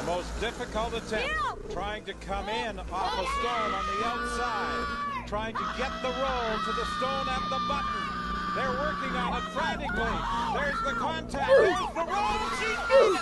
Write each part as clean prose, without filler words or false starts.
Most difficult attempt, trying to come in off a stone on the outside, trying to get the roll to the stone at the button. They're working on it frantically. There's the contact. There's the roll. She did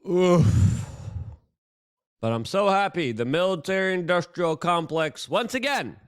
it. Oof. But I'm so happy the military-industrial complex, once again,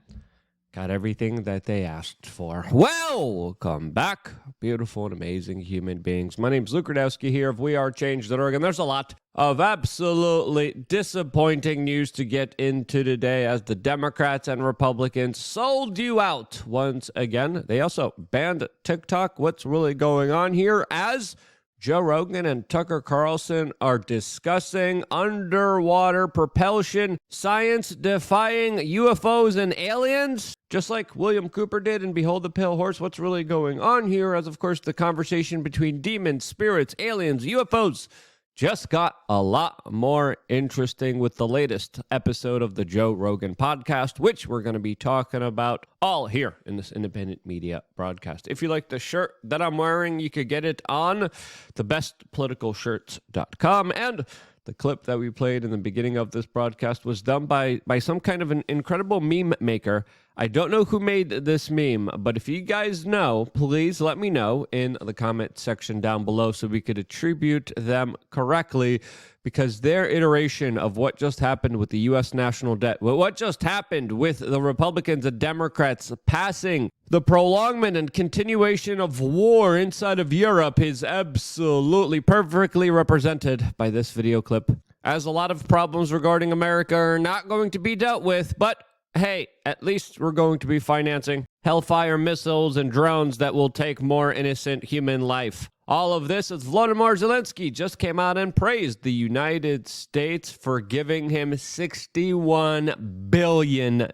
got everything that they asked for. Welcome back, beautiful and amazing human beings. My name's Luke Rudowski here of WeAreChange.org, and there's a lot of absolutely disappointing news to get into today as the Democrats and Republicans sold you out once again. They also banned TikTok. What's really going on here as Joe Rogan and Tucker Carlson are discussing underwater propulsion, science-defying UFOs and aliens, just like William Cooper did in Behold the Pale Horse. What's really going on here? As, of course, the conversation between demons, spirits, aliens, UFOs just got a lot more interesting with the latest episode of the Joe Rogan podcast, which we're going to be talking about all here in this independent media broadcast. If you like the shirt that I'm wearing, you could get it on thebestpoliticalshirts.com. And the clip that we played in the beginning of this broadcast was done by some kind of an incredible meme maker. I don't know who made this meme, but if you guys know, please let me know in the comment section down below so we could attribute them correctly, because their iteration of what just happened with the U.S. national debt, what just happened with the Republicans and Democrats passing the prolongment and continuation of war inside of Europe is absolutely perfectly represented by this video clip, as a lot of problems regarding America are not going to be dealt with, but hey, at least we're going to be financing Hellfire missiles and drones that will take more innocent human life. All of this as Volodymyr Zelensky just came out and praised the United States for giving him $61 billion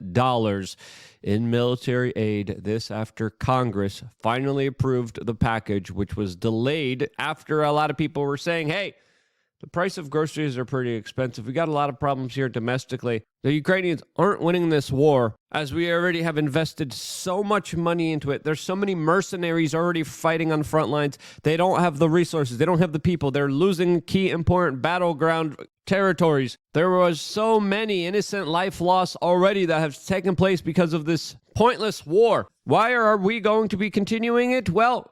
in military aid. This after Congress finally approved the package, which was delayed after a lot of people were saying, hey, the price of groceries are pretty expensive. We got a lot of problems here domestically. The Ukrainians aren't winning this war, as we already have invested so much money into it. There's so many mercenaries already fighting on front lines. They don't have the resources. They don't have the people. They're losing key important battleground territories. There was so many innocent life loss already that have taken place because of this pointless war. Why are we going to be continuing it? Well,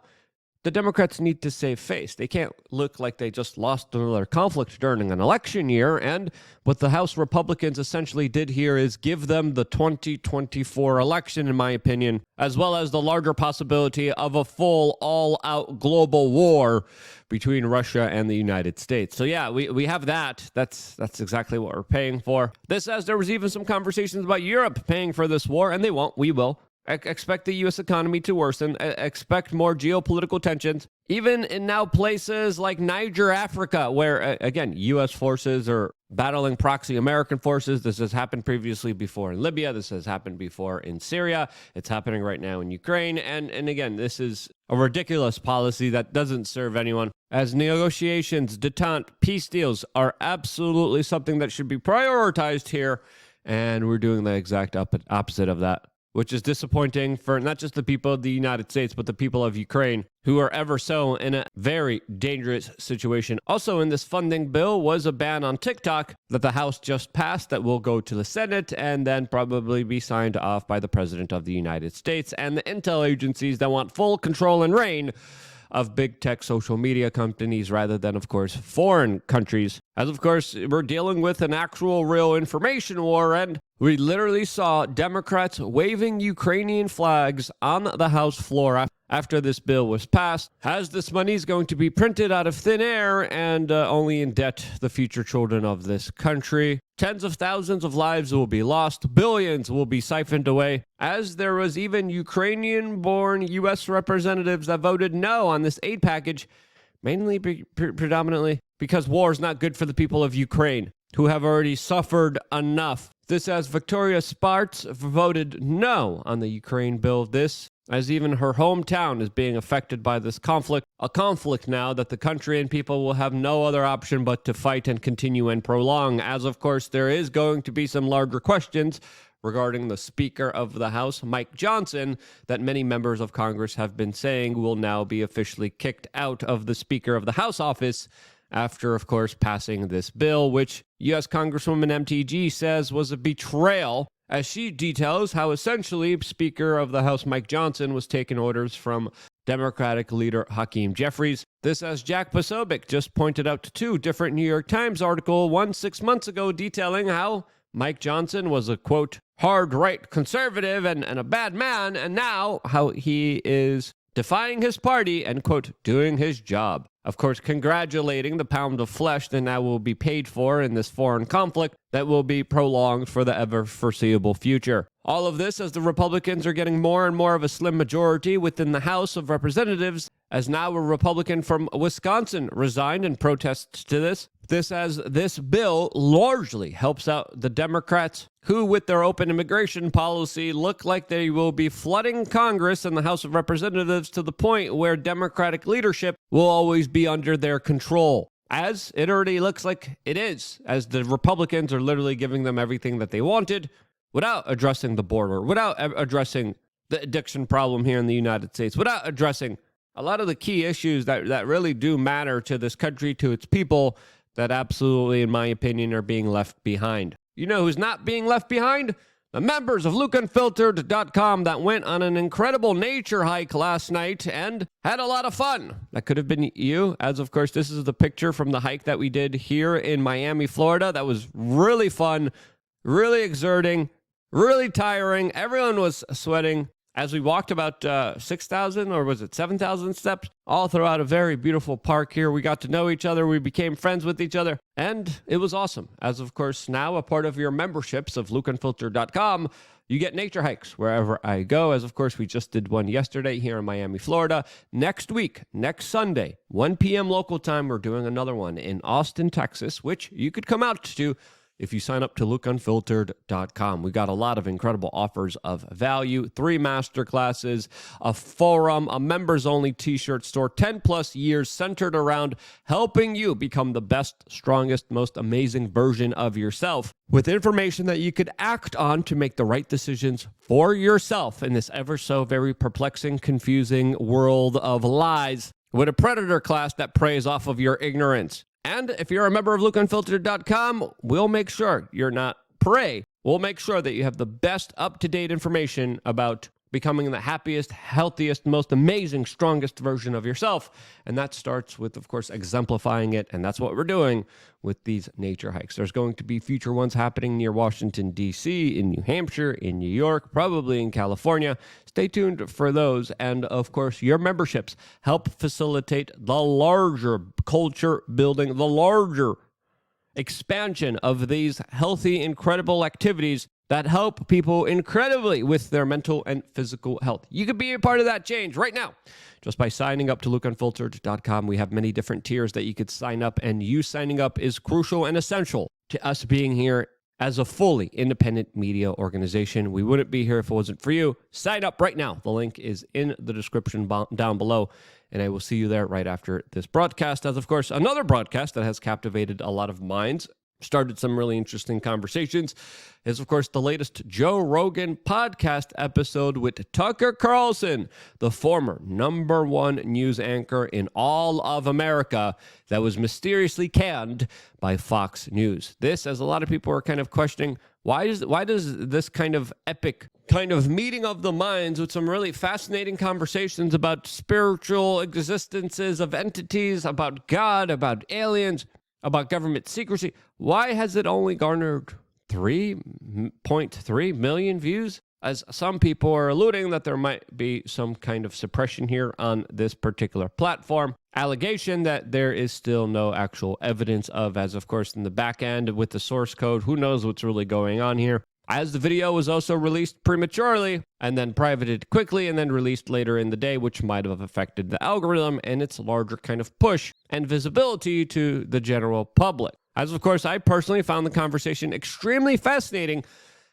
the Democrats need to save face. They can't look like they just lost another conflict during an election year. And what the House Republicans essentially did here is give them the 2024 election, in my opinion, as well as the larger possibility of a full, all-out global war between Russia and the United States. So yeah, we have that. That's exactly what we're paying for. This, as there was even some conversations about Europe paying for this war, and they won't. We will. Expect the U.S. economy to worsen. Expect more geopolitical tensions, even in now places like Niger, Africa, where, again, U.S. forces are battling proxy American forces. This has happened previously before in Libya. This has happened before in Syria. It's happening right now in Ukraine. And again, this is a ridiculous policy that doesn't serve anyone, as negotiations, detente, peace deals are absolutely something that should be prioritized here. And we're doing the exact opposite of that, which is disappointing for not just the people of the United States, but the people of Ukraine, who are ever so in a very dangerous situation. Also in this funding bill was a ban on TikTok that the House just passed that will go to the Senate and then probably be signed off by the President of the United States and the intel agencies that want full control and reign of big tech social media companies rather than, of course, foreign countries. As, of course, we're dealing with an actual real information war, and we literally saw Democrats waving Ukrainian flags on the House floor after this bill was passed, as this money is going to be printed out of thin air and only indebt the future children of this country. Tens of thousands of lives will be lost. Billions will be siphoned away, as there was even Ukrainian-born U.S. representatives that voted no on this aid package, mainly predominantly because war is not good for the people of Ukraine, who have already suffered enough. This, as Victoria Spartz voted no on the Ukraine bill. This, as even her hometown is being affected by this conflict. A conflict now that the country and people will have no other option but to fight and continue and prolong, as, of course, there is going to be some larger questions regarding the Speaker of the House, Mike Johnson, that many members of Congress have been saying will now be officially kicked out of the Speaker of the House office after, of course, passing this bill, which U.S. Congresswoman MTG says was a betrayal, as she details how essentially Speaker of the House Mike Johnson was taking orders from Democratic leader Hakeem Jeffries. This, as Jack Posobiec just pointed out to two different New York Times articles, one 6 months ago, detailing how Mike Johnson was a, quote, hard right conservative and a bad man, and now how he is defying his party and, quote, doing his job. Of course, congratulating the pound of flesh that now will be paid for in this foreign conflict that will be prolonged for the ever foreseeable future. All of this as the Republicans are getting more and more of a slim majority within the House of Representatives, as now a Republican from Wisconsin resigned in protest to this. This bill largely helps out the Democrats, who, with their open immigration policy, look like they will be flooding Congress and the House of Representatives to the point where Democratic leadership will always be under their control. As it already looks like it is, as the Republicans are literally giving them everything that they wanted without addressing the border, without addressing the addiction problem here in the United States, without addressing a lot of the key issues that really do matter to this country, to its people, that absolutely, in my opinion, are being left behind. You know who's not being left behind? The members of LukeUnfiltered.com that went on an incredible nature hike last night and had a lot of fun. That could have been you, as of course this is the picture from the hike that we did here in Miami, Florida. That was really fun, really exerting, really tiring. Everyone was sweating as we walked about 6,000 or was it 7,000 steps all throughout a very beautiful park here. We got to know each other. We became friends with each other, and it was awesome. As of course now a part of your memberships of LukeUnfiltered.com, you get nature hikes wherever I go. As of course we just did one yesterday here in Miami, Florida. Next week, next Sunday, 1 p.m. local time, we're doing another one in Austin, Texas, which you could come out to if you sign up to LukeUnfiltered.com. We got a lot of incredible offers of value, 3 master classes, a forum, a members-only t-shirt store, 10-plus years centered around helping you become the best, strongest, most amazing version of yourself, with information that you could act on to make the right decisions for yourself in this ever so very perplexing, confusing world of lies, with a predator class that preys off of your ignorance. And if you're a member of LukeUnfiltered.com, we'll make sure you're not prey. We'll make sure that you have the best up-to-date information about becoming the happiest, healthiest, most amazing, strongest version of yourself. And that starts with, of course, exemplifying it. And that's what we're doing with these nature hikes. There's going to be future ones happening near Washington, D.C., in New Hampshire, in New York, probably in California. Stay tuned for those. And, of course, your memberships help facilitate the larger culture building, the larger expansion of these healthy, incredible activities that help people incredibly with their mental and physical health. You could be a part of that change right now just by signing up to LukeUnfiltered.com. We have many different tiers that you could sign up, and you signing up is crucial and essential to us being here as a fully independent media organization. We wouldn't be here if it wasn't for you. Sign up right now. The link is in the description down below, and I will see you there right after this broadcast. As, of course, another broadcast that has captivated a lot of minds, started some really interesting conversations, is, of course, the latest Joe Rogan podcast episode with Tucker Carlson, the former #1 news anchor in all of America that was mysteriously canned by Fox News. This, as a lot of people are kind of questioning, why does this kind of epic kind of meeting of the minds with some really fascinating conversations about spiritual existences of entities, about God, about aliens, about government secrecy, why has it only garnered 3.3 million views? As some people are alluding that there might be some kind of suppression here on this particular platform. Allegation that there is still no actual evidence of, as of course in the back end with the source code, who knows what's really going on here. As the video was also released prematurely and then privated quickly and then released later in the day, which might have affected the algorithm and its larger kind of push and visibility to the general public. As of course, I personally found the conversation extremely fascinating,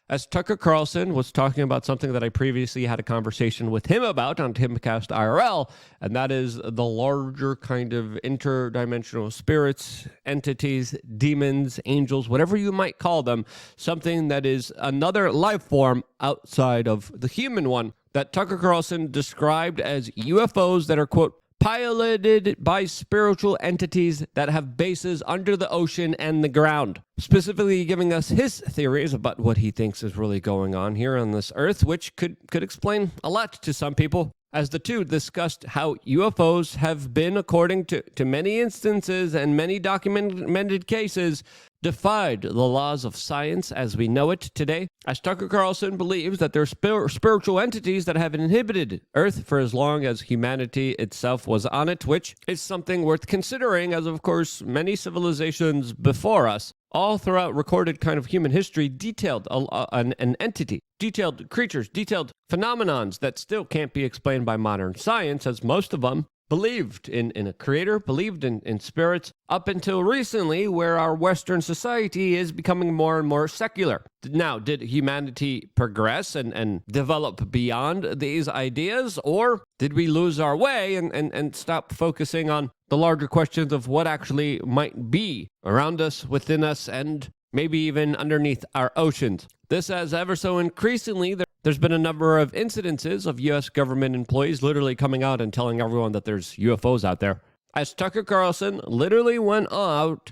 as Tucker Carlson was talking about something that I previously had a conversation with him about on Timcast IRL, and that is the larger kind of interdimensional spirits, entities, demons, angels, whatever you might call them, something that is another life form outside of the human one that Tucker Carlson described as UFOs that are, quote, piloted by spiritual entities that have bases under the ocean and the ground, specifically giving us his theories about what he thinks is really going on here on this earth, which could explain a lot to some people, as the two discussed how UFOs have been, according to many instances and many documented cases, defied the laws of science as we know it today, as Tucker Carlson believes that there are spiritual entities that have inhibited Earth for as long as humanity itself was on it, which is something worth considering, as of course many civilizations before us, all throughout recorded kind of human history, detailed an entity, detailed creatures, detailed phenomenons that still can't be explained by modern science, as most of them believed in a creator, believed in spirits, up until recently, where our Western society is becoming more and more secular. Now, did humanity progress and develop beyond these ideas, or did we lose our way and stop focusing on the larger questions of what actually might be around us, within us, and maybe even underneath our oceans? This has ever so increasingly, there's been a number of incidences of U.S. government employees literally coming out and telling everyone that there's UFOs out there, as Tucker Carlson literally went out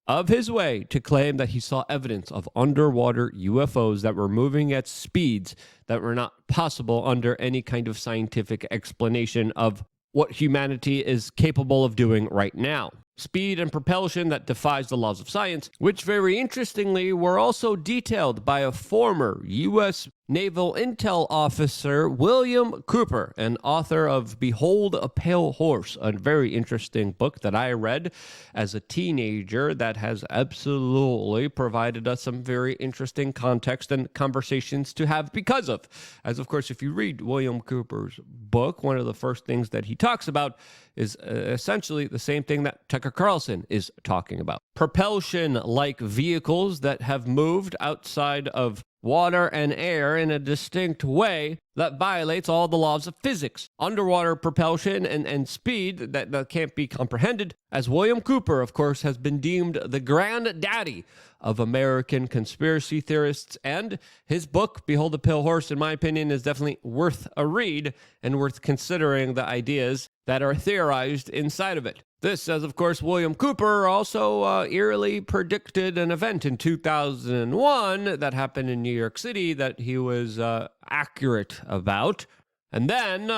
of his way to claim that he saw evidence of underwater UFOs that were moving at speeds that were not possible under any kind of scientific explanation of what humanity is capable of doing right now. Speed and propulsion that defies the laws of science, which very interestingly were also detailed by a former U.S. Naval Intel officer, William Cooper, an author of Behold a Pale Horse, a very interesting book that I read as a teenager that has absolutely provided us some very interesting context and conversations to have because of. As of course, if you read William Cooper's book, one of the first things that he talks about is essentially the same thing that Tucker Carlson is talking about. Propulsion-like vehicles that have moved outside of water and air in a distinct way that violates all the laws of physics. Underwater propulsion and speed that can't be comprehended, as William Cooper, of course, has been deemed the granddaddy of American conspiracy theorists, and his book, Behold the Pale Horse, in my opinion, is definitely worth a read and worth considering the ideas that are theorized inside of it. This, as of course William Cooper also eerily predicted an event in 2001 that happened in New York City that he was accurate about. And then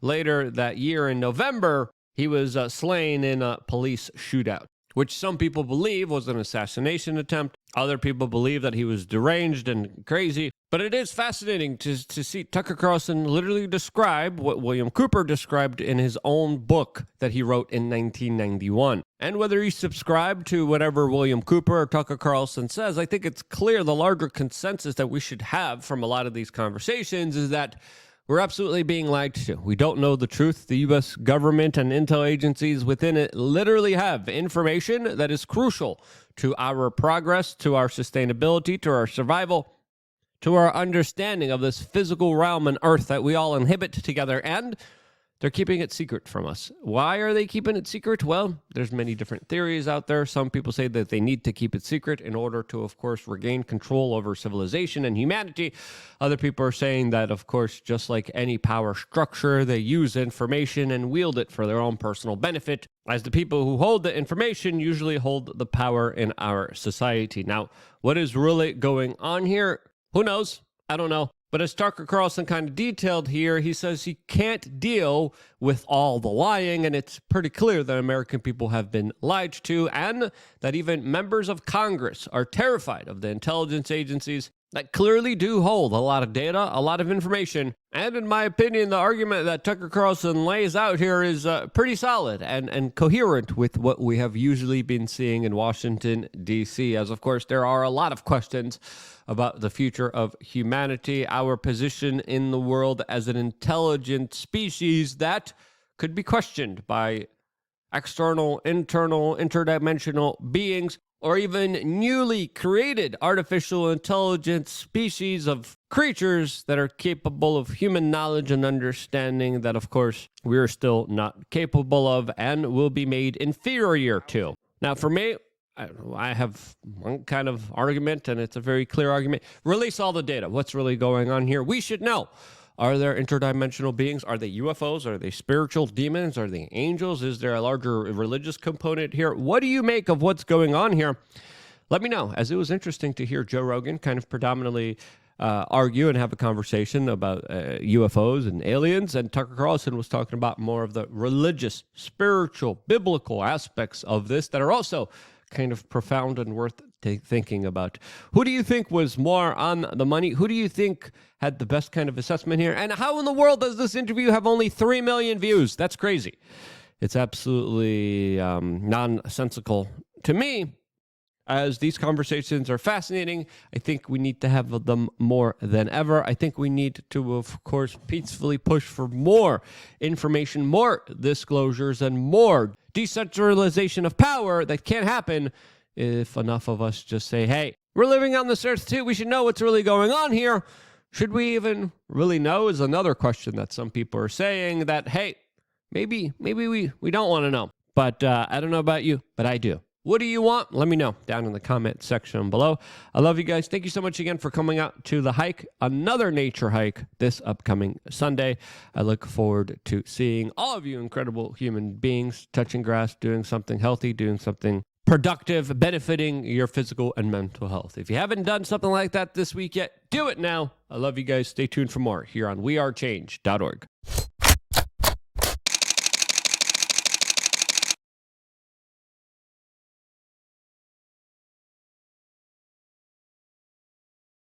later that year in November, he was slain in a police shootout, which some people believe was an assassination attempt. Other people believe that he was deranged and crazy. But it is fascinating to see Tucker Carlson literally describe what William Cooper described in his own book that he wrote in 1991. And whether you subscribe to whatever William Cooper or Tucker Carlson says, I think it's clear the larger consensus that we should have from a lot of these conversations is that we're absolutely being lied to. We don't know the truth. The U.S. government and intel agencies within it literally have information that is crucial to our progress, to our sustainability, to our survival, to our understanding of this physical realm and earth that we all inhabit together, and they're keeping it secret from us. Why are they keeping it secret? Well, there's many different theories out there. Some people say that they need to keep it secret in order to, of course, regain control over civilization and humanity. Other people are saying that, of course, just like any power structure, they use information and wield it for their own personal benefit, as the people who hold the information usually hold the power in our society. Now, what is really going on here? Who knows? I don't know. But as Tucker Carlson kind of detailed here, he says he can't deal with all the lying, and it's pretty clear that American people have been lied to, and that even members of Congress are terrified of the intelligence agencies that clearly do hold a lot of data, a lot of information. And in my opinion, the argument that Tucker Carlson lays out here is pretty solid and coherent with what we have usually been seeing in Washington, D.C., as of course there are a lot of questions about the future of humanity, our position in the world as an intelligent species that could be questioned by external, internal, interdimensional beings, or even newly created artificial intelligence species of creatures that are capable of human knowledge and understanding that, of course, we're still not capable of and will be made inferior to. Now, for me, I have one kind of argument, and it's a very clear argument. Release all the data. What's really going on here? We should know. Are there interdimensional beings? Are they UFOs? Are they spiritual demons? Are they angels? Is there a larger religious component here? What do you make of what's going on here? Let me know, as it was interesting to hear Joe Rogan kind of predominantly argue and have a conversation about UFOs and aliens, and Tucker Carlson was talking about more of the religious, spiritual, biblical aspects of this that are also kind of profound and worth thinking about. Who do you think was more on the money? Who do you think had the best kind of assessment here? And how in the world does this interview have only 3 million views? That's crazy. It's absolutely nonsensical to me. As these conversations are fascinating, I think we need to have them more than ever. I think we need to, of course, peacefully push for more information, more disclosures, and more decentralization of power that can't happen if enough of us just say, hey, we're living on this earth too. We should know what's really going on here. Should we even really know is another question that some people are saying that, hey, maybe we don't want to know. But I don't know about you, but I do. What do you want? Let me know down in the comment section below. I love you guys. Thank you so much again for coming out to the hike, another nature hike this upcoming Sunday. I look forward to seeing all of you incredible human beings touching grass, doing something healthy, doing something productive, benefiting your physical and mental health. If you haven't done something like that this week yet, do it now. I love you guys. Stay tuned for more here on wearechange.org.